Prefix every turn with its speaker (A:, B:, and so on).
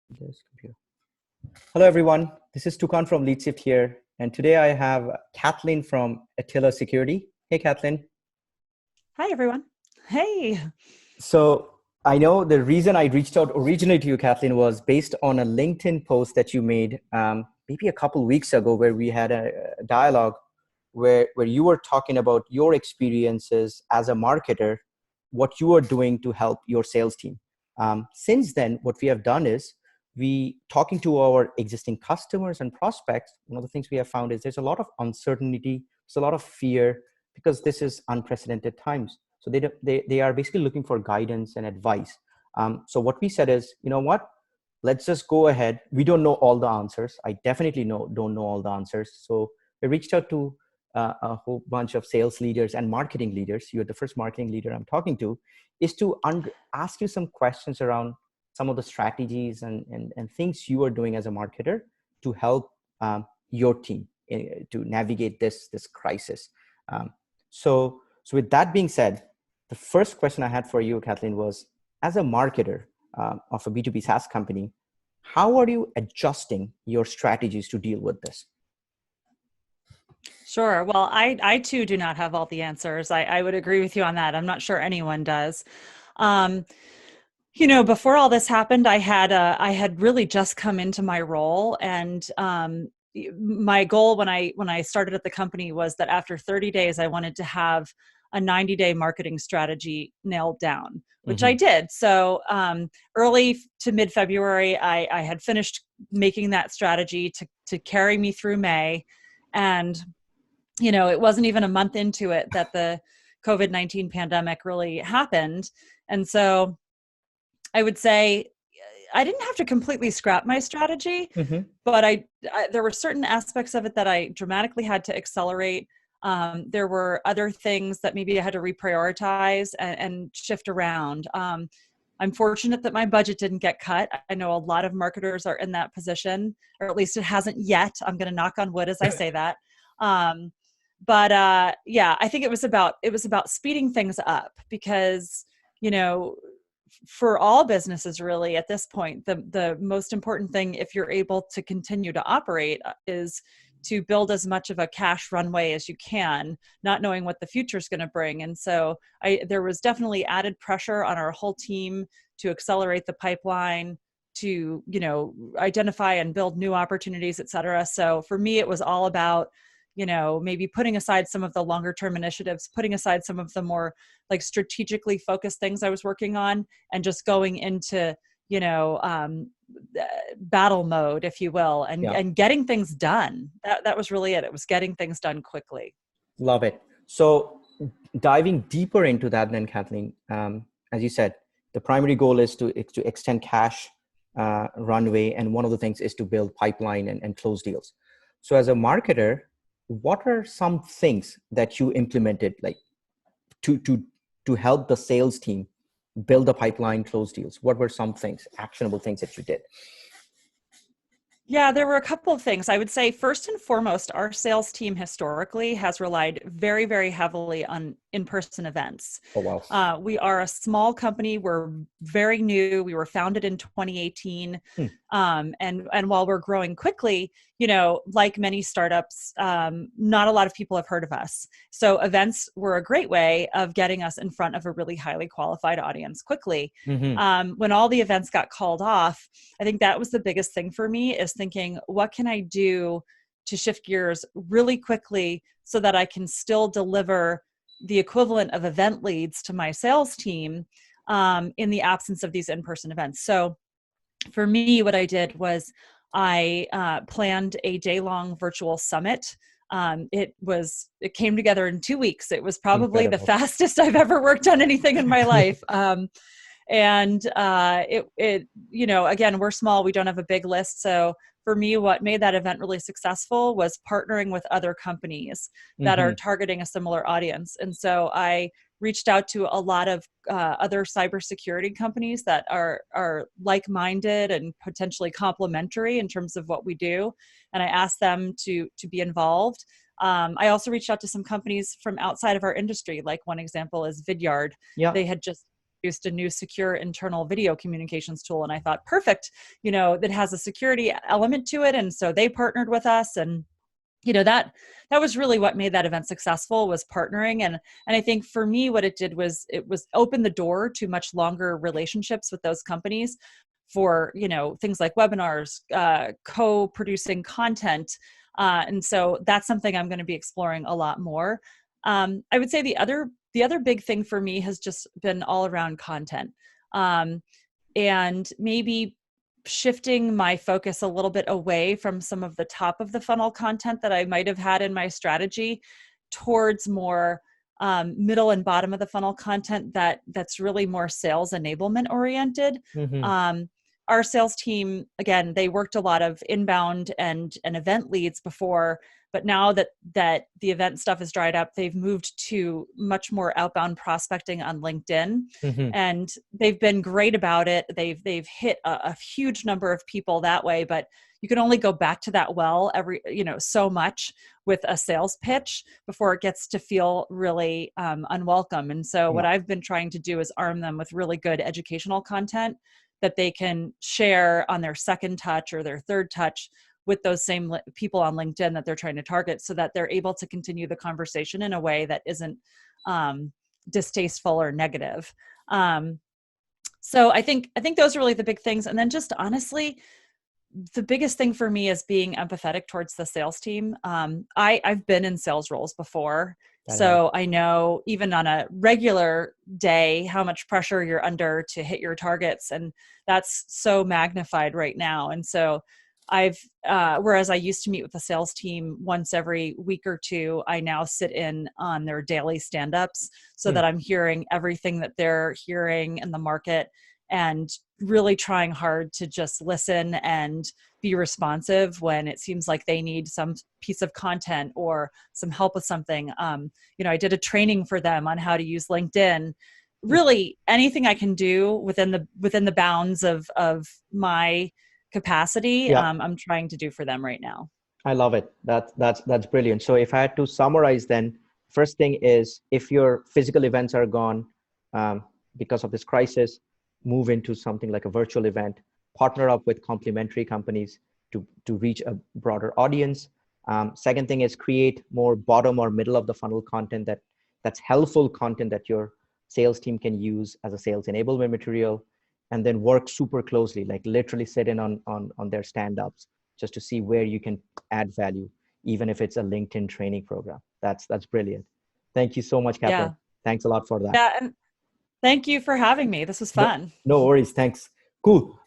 A: This computer. Hello, everyone. This is Tukan from LeadSift here. And today I have Kathleen from Attila Security. Hey, Kathleen.
B: Hi, everyone. Hey.
A: So I know the reason I reached out originally to you, Kathleen, was based on a LinkedIn post that you made maybe a couple weeks ago, where we had a dialogue where you were talking about your experiences as a marketer, what you are doing to help your sales team. Since then, what we have done is talking to our existing customers and prospects. One of the things we have found is there's a lot of uncertainty, there's a lot of fear because this is unprecedented times. So they are basically looking for guidance and advice. So what we said is, you know what? Let's just go ahead. We don't know all the answers. I definitely don't know all the answers. So we reached out to a whole bunch of sales leaders and marketing leaders. You're the first marketing leader I'm talking to, is to ask you some questions around some of the strategies and things you are doing as a marketer to help your team to navigate this crisis. So with that being said, the first question I had for you, Kathleen, was, as a marketer of a B2B SaaS company, how are you adjusting your strategies to deal with this?
B: Sure. Well, I too do not have all the answers. I would agree with you on that. I'm not sure anyone does. Before all this happened, I had really just come into my role, and my goal when I started at the company was that after 30 days, I wanted to have a 90-day marketing strategy nailed down, which I did. So early to mid-February, I had finished making that strategy to carry me through May. And, it wasn't even a month into it that the COVID-19 pandemic really happened. And so I would say I didn't have to completely scrap my strategy, but there were certain aspects of it that I dramatically had to accelerate. There were other things that maybe I had to reprioritize and shift around. I'm fortunate that my budget didn't get cut. I know a lot of marketers are in that position, or at least it hasn't yet. I'm going to knock on wood as I say that. I think it was about speeding things up because, for all businesses really at this point, the most important thing, if you're able to continue to operate, is to build as much of a cash runway as you can, not knowing what the future is going to bring. And so there was definitely added pressure on our whole team to accelerate the pipeline, to, identify and build new opportunities, et cetera. So for me, it was all about, maybe putting aside some of the longer term initiatives, putting aside some of the more like strategically focused things I was working on, and just going into, battle mode, if you will, and getting things done. That was really it. It was getting things done quickly.
A: Love it. So diving deeper into that then, Kathleen, as you said, the primary goal is to extend cash runway. And one of the things is to build pipeline and close deals. So as a marketer, what are some things that you implemented, like to help the sales team build a pipeline, close deals? What were some things, actionable things that you did?
B: Yeah, there were a couple of things. I would say first and foremost, our sales team historically has relied very, very heavily on in-person events.
A: Oh, wow.
B: We are a small company. We're very new. We were founded in 2018. And while we're growing quickly, like many startups, not a lot of people have heard of us. So events were a great way of getting us in front of a really highly qualified audience quickly. When all the events got called off, I think that was the biggest thing for me, is thinking, what can I do to shift gears really quickly so that I can still deliver the equivalent of event leads to my sales team in the absence of these in-person events. So for me, what I did was I planned a day-long virtual summit. It came together in 2 weeks. It was probably the fastest I've ever worked on anything in my life. Again, we're small. We don't have a big list. So for me, what made that event really successful was partnering with other companies that are targeting a similar audience. And so I reached out to a lot of other cybersecurity companies that are like-minded and potentially complementary in terms of what we do. And I asked them to be involved. I also reached out to some companies from outside of our industry. Like one example is Vidyard.
A: Yeah.
B: They had just introduced a new secure internal video communications tool. And I thought, perfect, that has a security element to it. And so they partnered with us, and that was really what made that event successful, was partnering. And I think for me, what it did was it was open the door to much longer relationships with those companies for, things like webinars, co-producing content. And so that's something I'm going to be exploring a lot more. I would say the other big thing for me has just been all around content, and maybe shifting my focus a little bit away from some of the top of the funnel content that I might have had in my strategy towards more middle and bottom of the funnel content that's really more sales enablement oriented.
A: Mm-hmm.
B: Our sales team, again, they worked a lot of inbound and event leads before, but now that the event stuff is dried up, they've moved to much more outbound prospecting on LinkedIn,
A: Mm-hmm.
B: and they've been great about it. They've hit a huge number of people that way, but you can only go back to that well so much with a sales pitch before it gets to feel really unwelcome. And so what I've been trying to do is arm them with really good educational content that they can share on their second touch or their third touch with those same people on LinkedIn that they're trying to target, so that they're able to continue the conversation in a way that isn't distasteful or negative. So I think those are really the big things. And then just honestly, the biggest thing for me is being empathetic towards the sales team. I've been in sales roles before, so I know even on a regular day how much pressure you're under to hit your targets, and that's so magnified right now. And so whereas I used to meet with the sales team once every week or two, I now sit in on their daily stand-ups so that I'm hearing everything that they're hearing in the market, and really trying hard to just listen and be responsive when it seems like they need some piece of content or some help with something. I did a training for them on how to use LinkedIn. Really, anything I can do within the bounds of my capacity, I'm trying to do for them right now.
A: I love it. That's brilliant. So if I had to summarize, then first thing is, if your physical events are gone because of this crisis, move into something like a virtual event, partner up with complementary companies to reach a broader audience. Second thing is, create more bottom or middle of the funnel content that's helpful content that your sales team can use as a sales enablement material, and then work super closely, like literally sit in on their stand-ups just to see where you can add value, even if it's a LinkedIn training program. That's brilliant. Thank you so much, Kathleen.
B: Yeah.
A: Thanks a lot for that.
B: Yeah. And thank you for having me. This was fun.
A: No worries. Thanks. Cool.